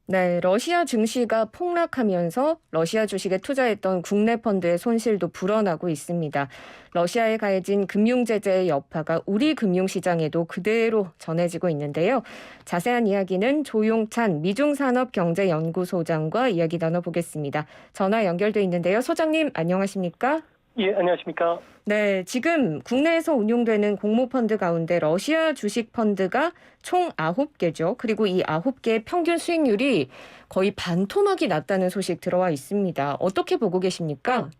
네, 러시아 증시가 폭락하면서 러시아 주식에 투자했던 국내 펀드의 손실도 불어나고 있습니다. 러시아에 가해진 금융 제재의 여파가 우리 금융시장에도 그대로 전해지고 있는데요. 자세한 이야기는 조용찬 미중산업경제연구소장과 이야기 나눠보겠습니다. 전화 연결돼 있는데요. 소장님 안녕하십니까? 예, 안녕하십니까? 네, 지금 국내에서 운용되는 공모펀드 가운데 러시아 주식 펀드가 총 9개죠. 그리고 이 9개의 평균 수익률이 거의 반토막이 났다는 소식 들어와 있습니다. 어떻게 보고 계십니까?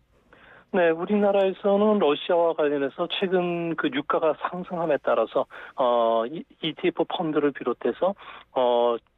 네, 우리나라에서는 러시아와 관련해서 최근 그 유가가 상승함에 따라서 ETF 펀드를 비롯해서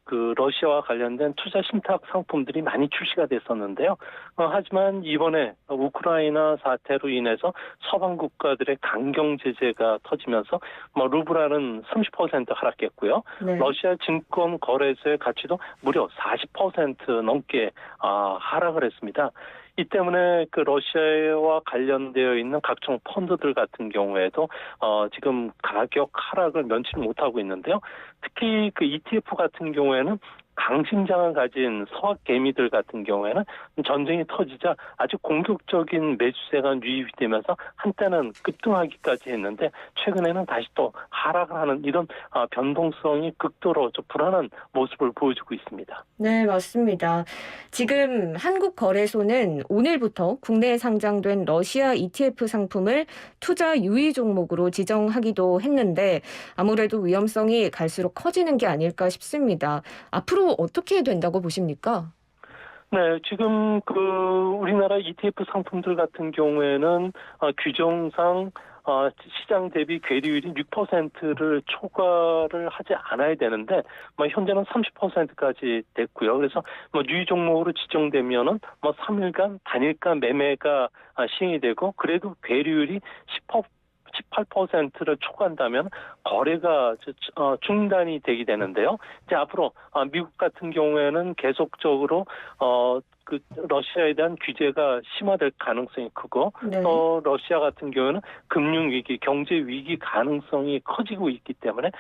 그 러시아와 관련된 투자信託 상품들이 많이 출시가 됐었는데요. 하지만 이번에 우크라이나 사태로 인해서 서방 국가들의 강경 제재가 터지면서 루블화는 30% 하락했고요. 네. 러시아 증권 거래소의 가치도 무려 40% 넘게 하락을 했습니다. 이 때문에 그 러시아와 관련되어 있는 각종 펀드들 같은 경우에도 지금 가격 하락을 면치 못하고 있는데요. 특히 그 ETF 같은 경우에는 강심장을 가진 서학 개미들 같은 경우에는 전쟁이 터지자 아주 공격적인 매수세가 유입이 되면서 한때는 급등하기까지 했는데 최근에는 다시 또 하락을 하는 이런 변동성이 극도로 좀 불안한 모습을 보여주고 있습니다. 네, 맞습니다. 지금 한국거래소는 오늘부터 국내에 상장된 러시아 ETF 상품을 투자 유의 종목으로 지정하기도 했는데 아무래도 위험성이 갈수록 커지는 게 아닐까 싶습니다. 앞으로 어떻게 된다고 보십니까? 네, 지금 그 우리나라 ETF 상품들 같은 경우에는 규정상 시장 대비 괴리율이 6%를 초과를 하지 않아야 되는데 현재는 30%까지 됐고요. 그래서 유의 종목으로 지정되면은 3일간 단일가 매매가 시행이 되고 그래도 괴리율이 18%를 초과한다면 거래가 중단이 되게 되는데요. 이제 앞으로 미국 같은 경우에는 계속적으로 그 러시아에 대한 규제가 심화될 가능성이 크고 네. 또 러시아 같은 경우는 금융 위기, 경제 위기 가능성이 커지고 있기 때문에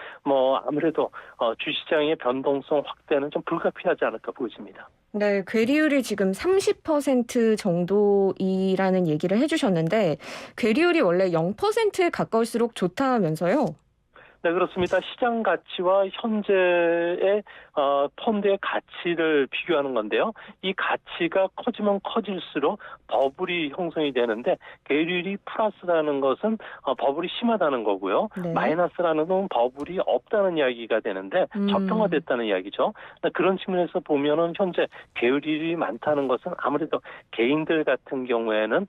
아무래도 주시장의 변동성 확대는 좀 불가피하지 않을까 보여집니다. 네, 괴리율이 지금 30% 정도이라는 얘기를 해주셨는데, 괴리율이 원래 0%에 가까울수록 좋다면서요? 네, 그렇습니다. 시장 가치와 현재의 펀드의 가치를 비교하는 건데요. 이 가치가 커지면 커질수록 버블이 형성이 되는데 괴리율이 플러스라는 것은 버블이 심하다는 거고요. 네. 마이너스라는 건 버블이 없다는 이야기가 되는데 저평화됐다는 이야기죠. 그런 측면에서 보면은 현재 괴리율이 많다는 것은 아무래도 개인들 같은 경우에는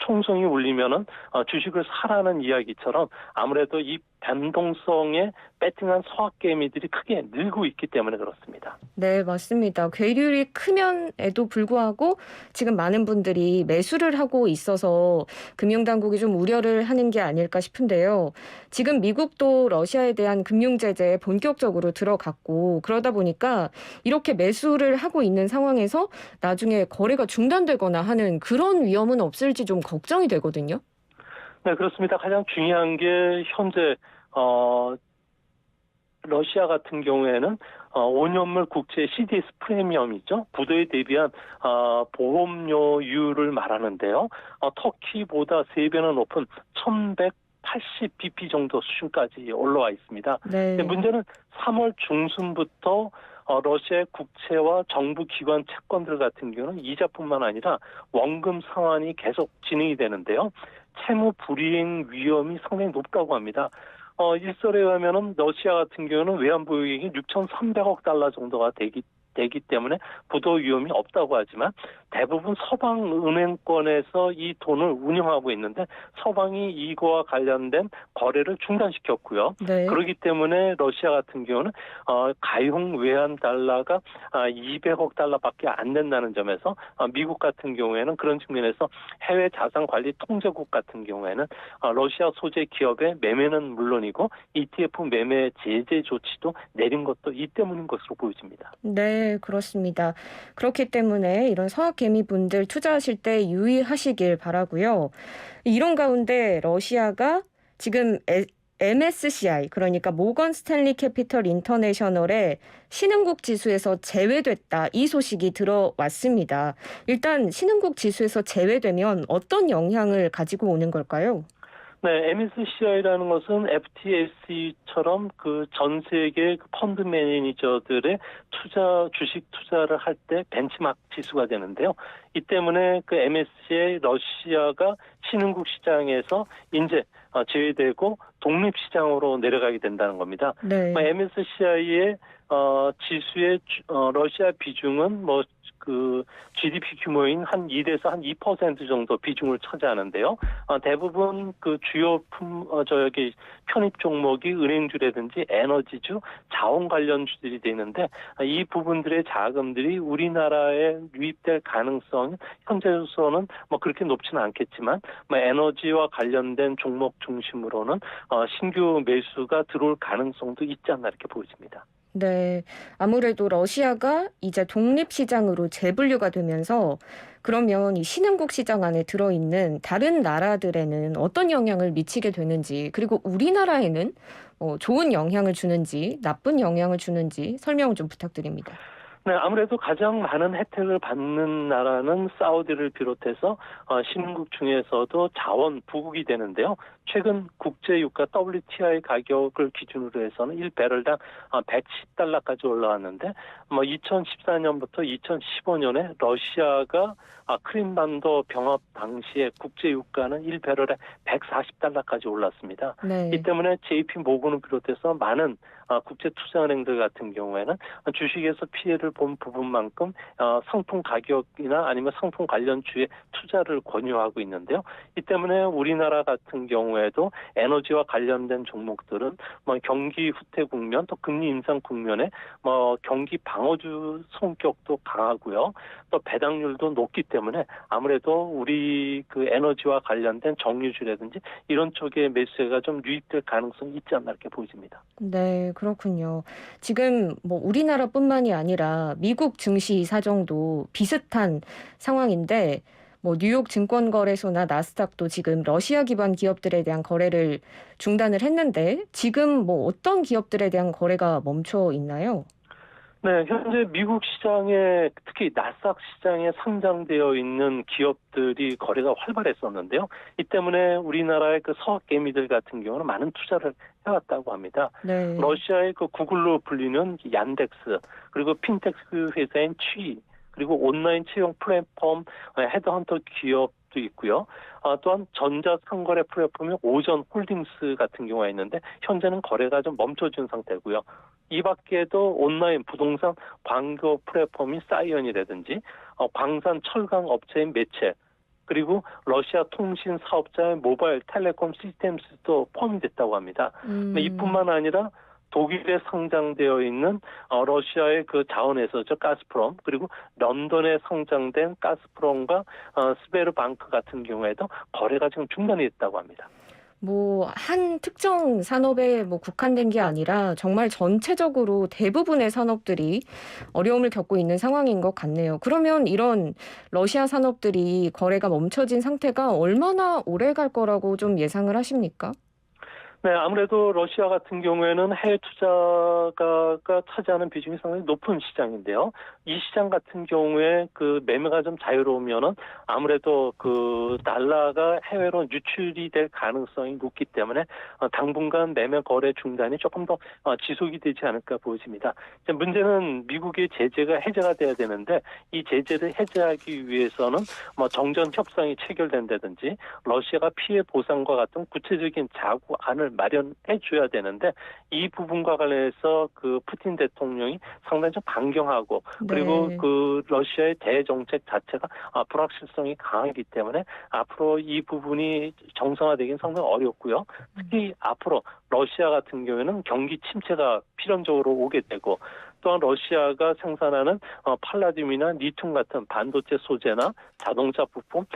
총성이 울리면은 주식을 사라는 이야기처럼 아무래도 이 변동성에 배팅한 서학개미들이 크게 늘고 있기 때문에 그렇습니다. 네, 맞습니다. 괴리율이 크면에도 불구하고 지금 많은 분들이 매수를 하고 있어서 금융당국이 좀 우려를 하는 게 아닐까 싶은데요. 지금 미국도 러시아에 대한 금융 제재에 본격적으로 들어갔고 그러다 보니까 이렇게 매수를 하고 있는 상황에서 나중에 거래가 중단되거나 하는 그런 위험은 없을지 좀 걱정이 되거든요. 네, 그렇습니다. 가장 중요한 게 현재 러시아 같은 경우에는 5년물 국채 CDS 프리미엄이죠. 부도에 대비한 보험료율을 말하는데요. 터키보다 3배나 높은 1180bp 정도 수준까지 올라와 있습니다. 네. 문제는 3월 중순부터 러시아의 국채와 정부 기관 채권들 같은 경우는 이자뿐만 아니라 원금 상환이 계속 진행이 되는데요. 채무 불이행 위험이 상당히 높다고 합니다. 일설에 의하면은 러시아 같은 경우는 외환보유액이 6,300억 달러 정도가 되기 때문에 부도 위험이 없다고 하지만 대부분 서방 은행권에서 이 돈을 운영하고 있는데 서방이 이거와 관련된 거래를 중단시켰고요. 네. 그렇기 때문에 러시아 같은 경우는 가용 외환 달러가 200억 달러밖에 안 된다는 점에서 미국 같은 경우에는 그런 측면에서 해외 자산 관리 통제국 같은 경우에는 러시아 소재 기업의 매매는 물론이고 ETF 매매 제재 조치도 내린 것도 이 때문인 것으로 보여집니다. 네, 그렇습니다. 그렇기 때문에 이런 서학개미분들 투자하실 때 유의하시길 바라고요. 이런 가운데 러시아가 지금 MSCI, 그러니까 모건 스탠리 캐피털 인터내셔널의 신흥국 지수에서 제외됐다. 이 소식이 들어왔습니다. 일단 신흥국 지수에서 제외되면 어떤 영향을 가지고 오는 걸까요? 네, MSCI라는 것은 FTSE처럼 그 전 세계 그 펀드 매니저들의 주식 투자를 할 때 벤치마크 지수가 되는데요. 이 때문에 그 MSCI 러시아가 신흥국 시장에서 이제 제외되고 독립시장으로 내려가게 된다는 겁니다. 네. MSCI의 지수의 러시아 비중은 그 GDP 규모인 한 1에서 한 2% 정도 비중을 차지하는데요. 대부분 그 주요 편입 종목이 은행주라든지 에너지주, 자원 관련주들이 되는데 이 부분들의 자금들이 우리나라에 유입될 가능성이 현재로서는 그렇게 높지는 않겠지만 에너지와 관련된 종목 중심으로는 신규 매수가 들어올 가능성도 있지 않나 이렇게 보여집니다. 네, 아무래도 러시아가 이제 독립시장으로 재분류가 되면서 그러면 이 신흥국 시장 안에 들어있는 다른 나라들에는 어떤 영향을 미치게 되는지, 그리고 우리나라에는 좋은 영향을 주는지, 나쁜 영향을 주는지 설명을 좀 부탁드립니다. 네, 아무래도 가장 많은 혜택을 받는 나라는 사우디를 비롯해서 신흥국 중에서도 자원 부국이 되는데요. 최근 국제 유가 WTI 가격을 기준으로 해서는 1배럴당 110달러까지 올라왔는데 2014년부터 2015년에 러시아가 크림반도 병합 당시에 국제 유가는 1배럴에 140달러까지 올랐습니다. 네. 이 때문에 JP 모건을 비롯해서 많은 국제 투자은행들 같은 경우에는 주식에서 피해를 본 부분만큼 상품 가격이나 아니면 상품 관련주에 투자를 권유하고 있는데요. 이 때문에 우리나라 같은 경우에도 에너지와 관련된 종목들은 경기 후퇴 국면 또 금리 인상 국면에 경기 방어주 성격도 강하고요. 또 배당률도 높기 때문에 아무래도 우리 그 에너지와 관련된 정유주라든지 이런 쪽에 매수가 좀 유입될 가능성이 있지 않나 이렇게 보여집니다. 네, 그렇군요. 지금 우리나라뿐만이 아니라 미국 증시 사정도 비슷한 상황인데 뉴욕 증권거래소나 나스닥도 지금 러시아 기반 기업들에 대한 거래를 중단을 했는데 지금 어떤 기업들에 대한 거래가 멈춰 있나요? 네, 현재 미국 시장에 특히 나스닥 시장에 상장되어 있는 기업들이 거래가 활발했었는데요. 이 때문에 우리나라의 그 서학 개미들 같은 경우는 많은 투자를 해왔다고 합니다. 네. 러시아의 그 구글로 불리는 얀덱스, 그리고 핀텍스 회사인 취, 그리고 온라인 채용 플랫폼 헤드헌터 기업도 있고요. 또한 전자상거래 플랫폼인 오전 홀딩스 같은 경우가 있는데 현재는 거래가 좀 멈춰진 상태고요. 이 밖에도 온라인 부동산 광고 플랫폼인 사이언이라든지 광산 철강 업체인 매체, 그리고 러시아 통신 사업자의 모바일 텔레콤 시스템스도 포함됐다고 합니다. 이뿐만 아니라 독일에 상장되어 있는 러시아의 그 자원회사죠, 가스프롬, 그리고 런던에 상장된 가스프롬과 스베르방크 같은 경우에도 거래가 지금 중단이 됐다고 합니다. 한 특정 산업에 국한된 게 아니라 정말 전체적으로 대부분의 산업들이 어려움을 겪고 있는 상황인 것 같네요. 그러면 이런 러시아 산업들이 거래가 멈춰진 상태가 얼마나 오래 갈 거라고 좀 예상을 하십니까? 네, 아무래도 러시아 같은 경우에는 해외 투자가 차지하는 비중이 상당히 높은 시장인데요. 이 시장 같은 경우에 그 매매가 좀 자유로우면은 아무래도 그 달러가 해외로 유출이 될 가능성이 높기 때문에 당분간 매매 거래 중단이 조금 더 지속이 되지 않을까 보여집니다. 이제 문제는 미국의 제재가 해제가 돼야 되는데 이 제재를 해제하기 위해서는 정전 협상이 체결된다든지 러시아가 피해 보상과 같은 구체적인 자구안을 마련해 줘야 되는데 이 부분과 관련해서 그 푸틴 대통령이 상당히 좀 강경하고 그리고 네. 그 러시아의 대정책 자체가 불확실성이 강하기 때문에 앞으로 이 부분이 정상화되기는 상당히 어렵고요. 특히 앞으로 러시아 같은 경우에는 경기 침체가 필연적으로 오게 되고 또한 러시아가 생산하는 팔라듐이나 리튬 같은 반도체 소재나 자동차 부품,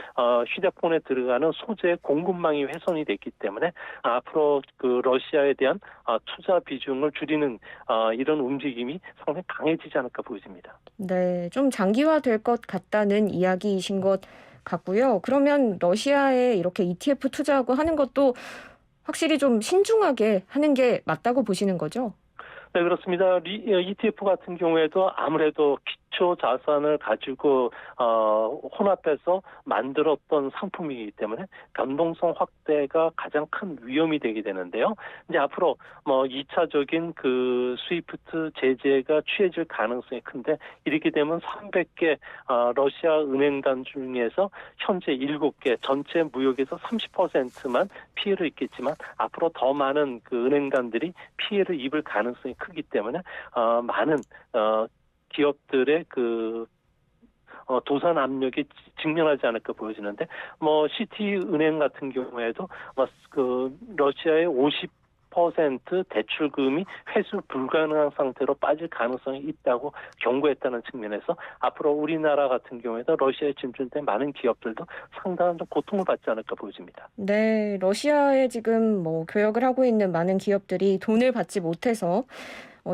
휴대폰에 들어가는 소재 공급망이 훼손이 됐기 때문에 앞으로 그 러시아에 대한 투자 비중을 줄이는 이런 움직임이 상당히 강해지지 않을까 보여집니다. 네, 좀 장기화될 것 같다는 이야기이신 것 같고요. 그러면 러시아에 이렇게 ETF 투자하고 하는 것도 확실히 좀 신중하게 하는 게 맞다고 보시는 거죠? 네, 그렇습니다. ETF 같은 경우에도 아무래도 기초 자산을 가지고 혼합해서 만들었던 상품이기 때문에 변동성 확대가 가장 큰 위험이 되게 되는데요. 이제 앞으로 2차적인 그 스위프트 제재가 취해질 가능성이 큰데, 이렇게 되면 300개 러시아 은행단 중에서 현재 7개, 전체 무역에서 30%만 피해를 입겠지만 앞으로 더 많은 그 은행단들이 피해를 입을 가능성이 크기 때문에 많은 기업들의 그 도산 압력에 직면하지 않을까 보여지는데, 시티은행 같은 경우에도 그 러시아의 50% 대출금이 회수 불가능한 상태로 빠질 가능성이 있다고 경고했다는 측면에서 앞으로 우리나라 같은 경우에도 러시아에 진출된 많은 기업들도 상당한 좀 고통을 받지 않을까 보여집니다. 네, 러시아에 지금 교역을 하고 있는 많은 기업들이 돈을 받지 못해서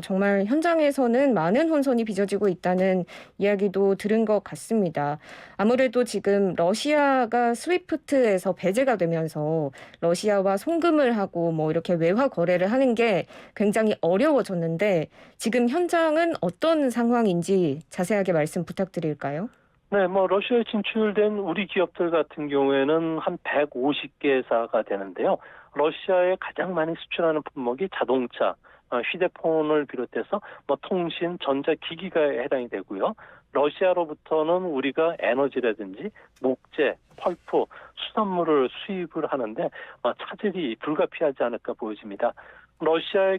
정말 현장에서는 많은 혼선이 빚어지고 있다는 이야기도 들은 것 같습니다. 아무래도 지금 러시아가 스위프트에서 배제가 되면서 러시아와 송금을 하고 이렇게 외화 거래를 하는 게 굉장히 어려워졌는데, 지금 현장은 어떤 상황인지 자세하게 말씀 부탁드릴까요? 네, 러시아에 진출된 우리 기업들 같은 경우에는 한 150개사가 되는데요. 러시아에 가장 많이 수출하는 품목이 자동차, 휴대폰을 비롯해서 통신, 전자기기가 해당이 되고요. 러시아로부터는 우리가 에너지라든지 목재, 펄프, 수산물을 수입을 하는데 차질이 불가피하지 않을까 보여집니다. 러시아에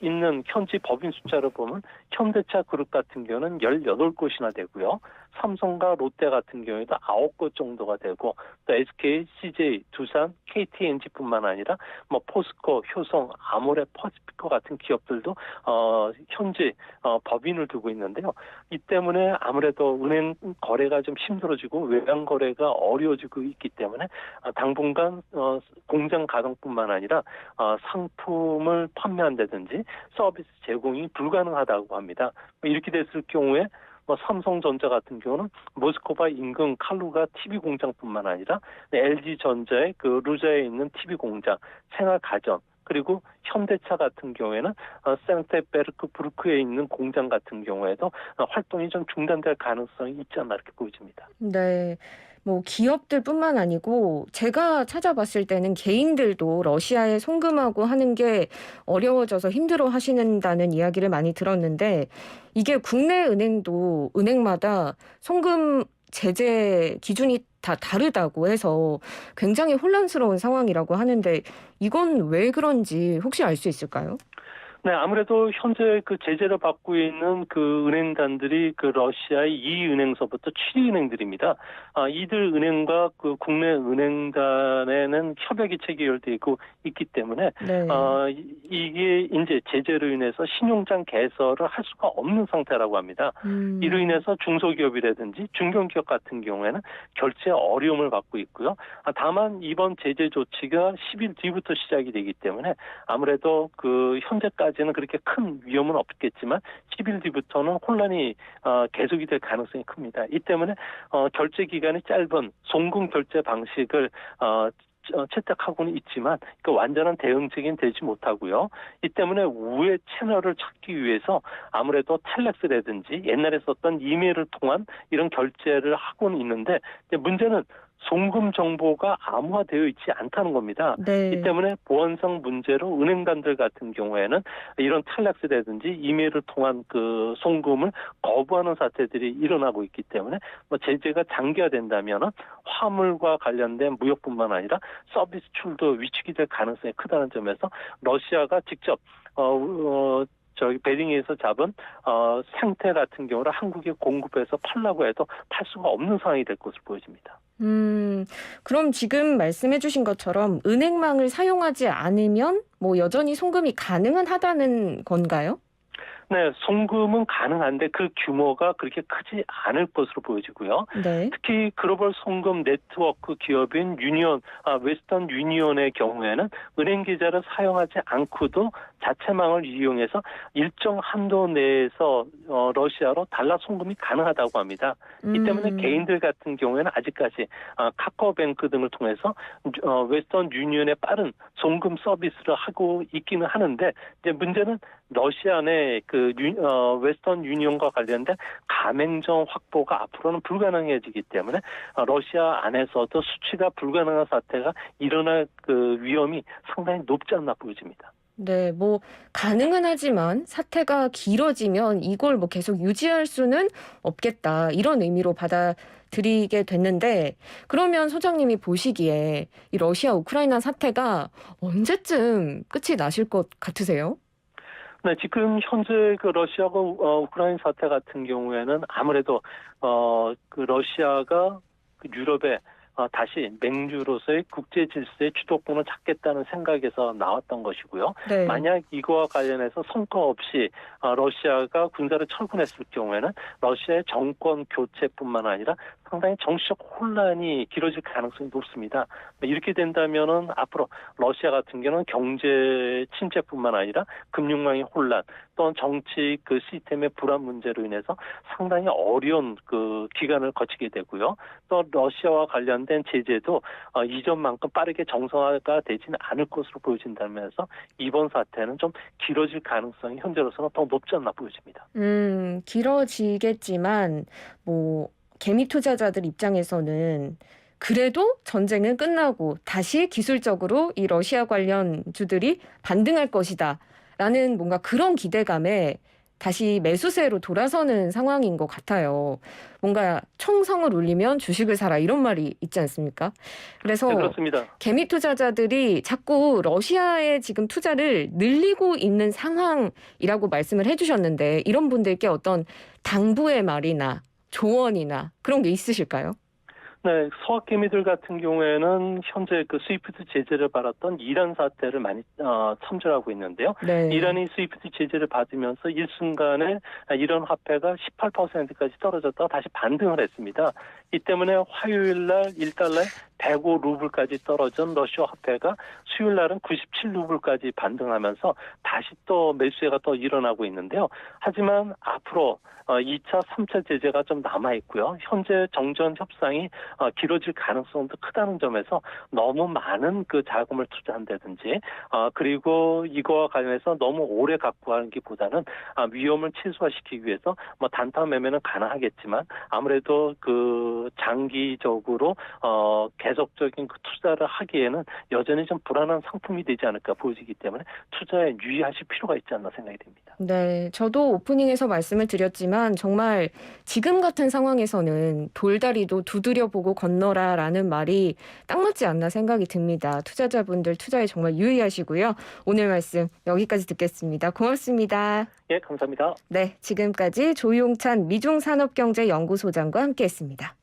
있는 현지 법인 숫자를 보면 현대차 그룹 같은 경우는 18곳이나 되고요. 삼성과 롯데 같은 경우에도 9곳 정도가 되고, 또 SK, CJ, 두산, KTNG뿐만 아니라 포스코, 효성, 아모레, 퍼시피코 같은 기업들도 현지 법인을 두고 있는데요. 이 때문에 아무래도 은행 거래가 좀 힘들어지고 외환 거래가 어려워지고 있기 때문에 당분간 공장 가동뿐만 아니라 상품을 판매한다든지 서비스 제공이 불가능하다고 합니다. 이렇게 됐을 경우에 삼성전자 같은 경우는 모스크바 인근 칼루가 TV 공장뿐만 아니라 LG전자의 그 루자에 있는 TV 공장, 생활가전, 그리고 현대차 같은 경우에는 상트페르크부르크에 있는 공장 같은 경우에도 활동이 좀 중단될 가능성이 있지 않나 이렇게 보여집니다. 네. 기업들뿐만 아니고 제가 찾아봤을 때는 개인들도 러시아에 송금하고 하는 게 어려워져서 힘들어 하시는다는 이야기를 많이 들었는데, 이게 국내 은행도 은행마다 송금 제재 기준이 다 다르다고 해서 굉장히 혼란스러운 상황이라고 하는데, 이건 왜 그런지 혹시 알 수 있을까요? 네, 아무래도 현재 그 제재를 받고 있는 그 은행단들이 그 러시아의 2은행서부터 7은행들입니다. 이들 은행과 그 국내 은행단에는 협약이 체결되어 있기 때문에 네. 이게 이제 제재로 인해서 신용장 개설을 할 수가 없는 상태라고 합니다. 이로 인해서 중소기업이라든지 중견기업 같은 경우에는 결제 어려움을 받고 있고요. 다만 이번 제재 조치가 10일 뒤부터 시작이 되기 때문에 아무래도 그 현재까지는 그렇게 큰 위험은 없겠지만 10일 뒤부터는 혼란이 계속이 될 가능성이 큽니다. 이 때문에 결제 기간이 짧은 송금 결제 방식을 채택하고는 있지만 그 완전한 대응책은 되지 못하고요. 이 때문에 우회 채널을 찾기 위해서 아무래도 텔렉스라든지 옛날에 썼던 이메일을 통한 이런 결제를 하고는 있는데, 문제는 송금 정보가 암호화되어 있지 않다는 겁니다. 네. 이 때문에 보안상 문제로 은행단들 같은 경우에는 이런 텔렉스라든지 이메일을 통한 그 송금을 거부하는 사태들이 일어나고 있기 때문에 제재가 장기화된다면 화물과 관련된 무역뿐만 아니라 서비스 출도 위축이 될 가능성이 크다는 점에서 러시아가 직접 베링에서 잡은 생태 같은 경우를 한국에 공급해서 팔라고 해도 팔 수가 없는 상황이 될 것으로 보여집니다. 그럼 지금 말씀해 주신 것처럼 은행망을 사용하지 않으면 여전히 송금이 가능은 하다는 건가요? 네, 송금은 가능한데 그 규모가 그렇게 크지 않을 것으로 보여지고요. 네. 특히 글로벌 송금 네트워크 기업인 웨스턴 유니온의 경우에는 은행 계좌를 사용하지 않고도 자체망을 이용해서 일정 한도 내에서 러시아로 달러 송금이 가능하다고 합니다. 이 때문에 개인들 같은 경우에는 아직까지 카카오뱅크 등을 통해서 웨스턴 유니언의 빠른 송금 서비스를 하고 있기는 하는데 이제 문제는 러시아 내 웨스턴 유니언과 관련된 가맹점 확보가 앞으로는 불가능해지기 때문에 러시아 안에서도 수취가 불가능한 사태가 일어날 그 위험이 상당히 높지 않나 보여집니다. 네, 뭐 가능은 하지만 사태가 길어지면 이걸 뭐 계속 유지할 수는 없겠다. 이런 의미로 받아들이게 됐는데 그러면 소장님이 보시기에 이 러시아 우크라이나 사태가 언제쯤 끝이 나실 것 같으세요? 네, 지금 현재 그 러시아가 우크라이나 사태 같은 경우에는 아무래도 그 러시아가 그 유럽에 다시 맹주로서의 국제 질서의 주도권을 잡겠다는 생각에서 나왔던 것이고요. 네. 만약 이거와 관련해서 성과 없이 러시아가 군사를 철군했을 경우에는 러시아의 정권 교체뿐만 아니라 상당히 정치적 혼란이 길어질 가능성이 높습니다. 이렇게 된다면은 앞으로 러시아 같은 경우는 경제 침체뿐만 아니라 금융망의 혼란 또는 정치 그 시스템의 불안 문제로 인해서 상당히 어려운 그 기간을 거치게 되고요. 또 러시아와 관련된 제재도 이전만큼 빠르게 정상화가 되지는 않을 것으로 보여진다면서 이번 사태는 좀 길어질 가능성이 현재로서는 더 높지 않나 보여집니다. 길어지겠지만 뭐 개미 투자자들 입장에서는 그래도 전쟁은 끝나고 다시 기술적으로 이 러시아 관련주들이 반등할 것이다. 라는 뭔가 그런 기대감에 다시 매수세로 돌아서는 상황인 것 같아요. 뭔가 총성을 울리면 주식을 사라 이런 말이 있지 않습니까? 그래서 네, 그렇습니다. 개미 투자자들이 자꾸 러시아에 지금 투자를 늘리고 있는 상황이라고 말씀을 해주셨는데 이런 분들께 어떤 당부의 말이나 조언이나 그런 게 있으실까요? 네, 서학개미들 같은 경우에는 현재 그 스위프트 제재를 받았던 이란 사태를 많이 참조하고 있는데요. 네. 이란이 스위프트 제재를 받으면서 일순간에 이란 화폐가 18%까지 떨어졌다가 다시 반등을 했습니다. 이 때문에 화요일 날 1달러에 105루블까지 떨어진 러시아 화폐가 수요일 날은 97루블까지 반등하면서 다시 또 매수세가 또 일어나고 있는데요. 하지만 앞으로 2차, 3차 제재가 좀 남아있고요. 현재 정전 협상이 길어질 가능성도 크다는 점에서 너무 많은 그 자금을 투자한다든지 그리고 이거와 관련해서 너무 오래 갖고 하기보다는 위험을 최소화시키기 위해서 뭐 단타 매매는 가능하겠지만 아무래도 그 장기적으로 계속적인 그 투자를 하기에는 여전히 좀 불안한 상품이 되지 않을까 보여지기 때문에 투자에 유의하실 필요가 있지 않나 생각이 됩니다. 네, 저도 오프닝에서 말씀을 드렸지만 정말 지금 같은 상황에서는 돌다리도 두드려보고 건너라라는 말이 딱 맞지 않나 생각이 듭니다. 투자자분들 투자에 정말 유의하시고요. 오늘 말씀 여기까지 듣겠습니다. 고맙습니다. 예, 감사합니다. 네, 지금까지 조용찬 미중산업경제연구소장과 함께했습니다.